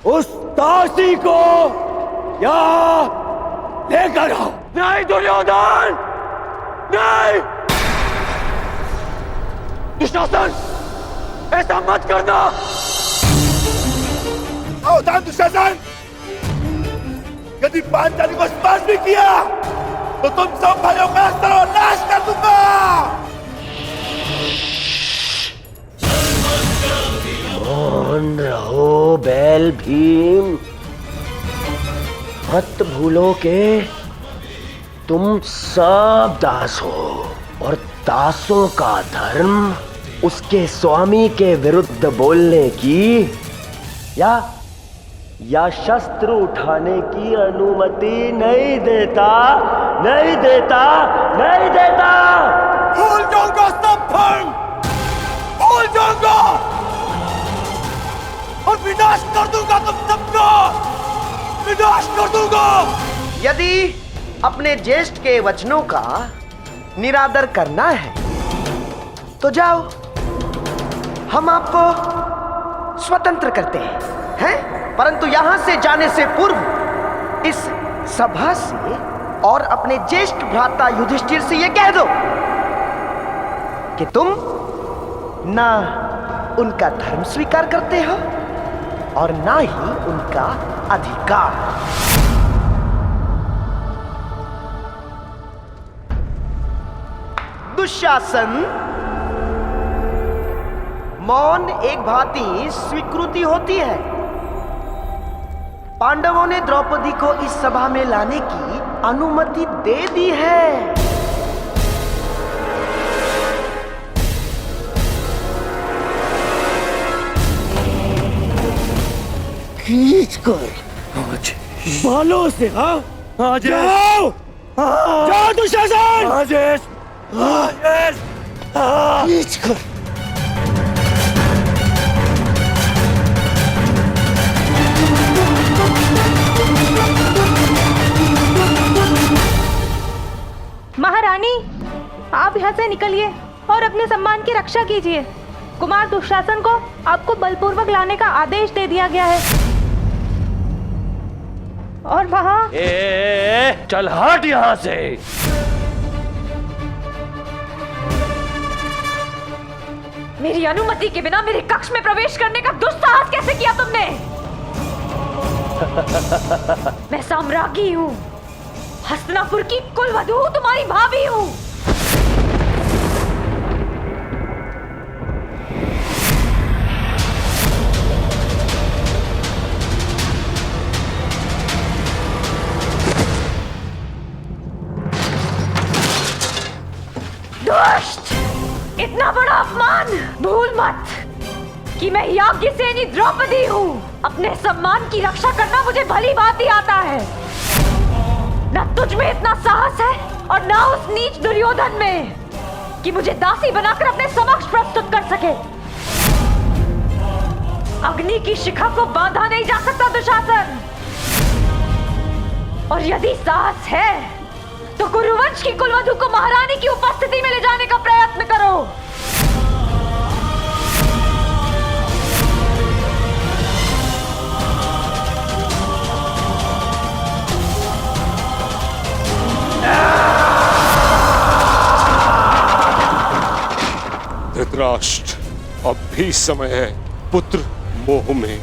उस दासी को यहाँ लेकर आओ। नहीं दुर्योधन, नहीं! दुशासन, ऐसा मत करना। सावधान दुशासन, यदि पांचाली को स्पर्श भी किया तो तुम सब भाइयों का सर्वनाश कर दूंगा। मौन रहो बैल भीम, मत भूलो कि तुम सब दास हो और दासों का धर्म उसके स्वामी के विरुद्ध बोलने की या शस्त्र उठाने की अनुमति नहीं देता, नहीं देता, नहीं देता। भूल जाऊंगा सब धर्म, भूल जाऊंगा और विनाश कर दूंगा तुम सबका, विनाश कर दूंगा। यदि अपने ज्येष्ठ के वचनों का निरादर करना है तो जाओ, हम आपको स्वतंत्र करते हैं? परंतु यहां से जाने से पूर्व इस सभा से और अपने ज्येष्ठ भ्राता युधिष्ठिर से यह कह दो कि तुम ना उनका धर्म स्वीकार करते हो और ना ही उनका अधिकार। दुशासन, मौन एक भांति स्वीकृति होती है। पांडवों ने द्रौपदी को इस सभा में लाने की अनुमति दे दी है। खींच कर बालों से, हाँ जाओ, जाओ दुशासन, खींच कर। महारानी, आप यहाँ से निकलिए और अपने सम्मान की रक्षा कीजिए। कुमार दुशासन को आपको बलपूर्वक लाने का आदेश दे दिया गया है। और वहाँ चल हट यहाँ से। मेरी अनुमति के बिना मेरे कक्ष में प्रवेश करने का दुस्साहस कैसे किया तुमने? मैं साम्राज्ञी हूँ, हस्तिनापुर की कुलवधू हूँ, तुम्हारी भाभी हूँ। दुष्ट! इतना बड़ा अपमान! भूल मत कि मैं याज्ञसेनी द्रौपदी हूँ। अपने सम्मान की रक्षा करना मुझे भली भांति आता है। न तुझ में इतना साहस है और न उस नीच दुर्योधन में कि मुझे दासी बनाकर अपने समक्ष प्रस्तुत कर सके। अग्नि की शिखा को बांधा नहीं जा सकता दुशासन। और यदि साहस है तो कुरुवंश की कुलवधू को महारानी की उपस्थिति में ले जाने का प्रयत्न करो। धृतराष्ट्र, अब भी समय है। पुत्र मोह में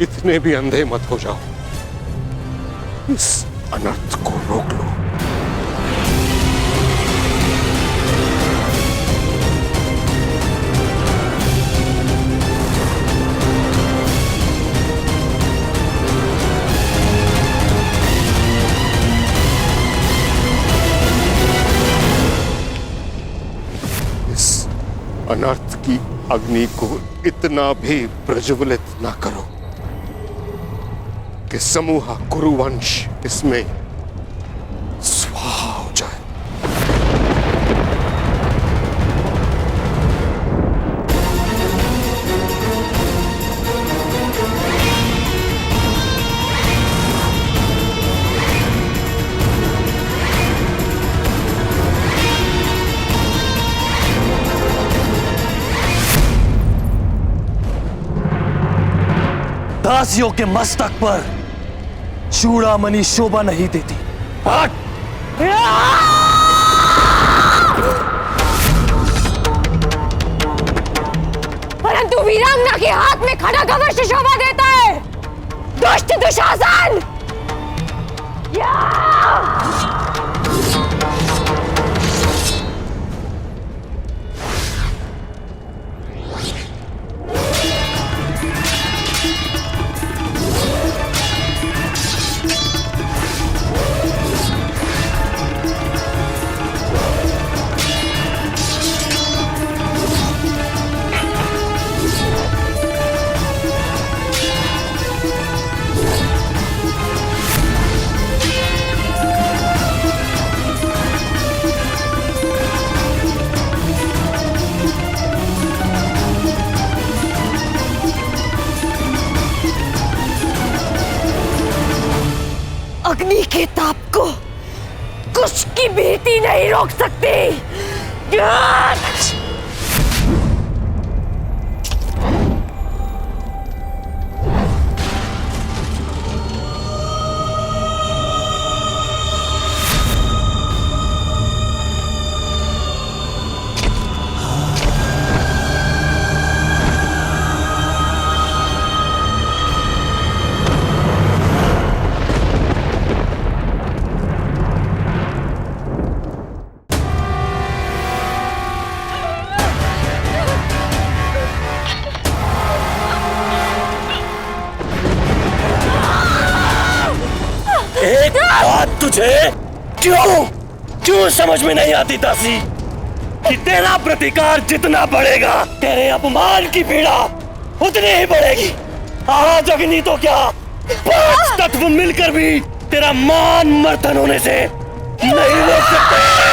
इतने भी अंधे मत हो जाओ। इस अनर्थ को रोक लो। इस अनर्थ की अग्नि को इतना भी प्रज्वलित न करो कि समूह कुरुवंश इसमें स्वाहा हो जाए। दासियों के मस्तक पर चूड़ामणि शोभा नहीं देती। परंतु वीरांगना के हाथ में खड़ग अवश्य शोभा देता है। दुष्ट दुशासन! के ताप को कुछ की भीति नहीं रोक सकती। एक बात तुझे क्यों समझ में नहीं आती दासी कि तेरा प्रतिकार जितना बढ़ेगा तेरे अपमान की पीड़ा उतनी ही बढ़ेगी। आज अग्नि तो क्या 5 तत्व मिलकर भी तेरा मान मर्दन होने से नहीं रोक सकते।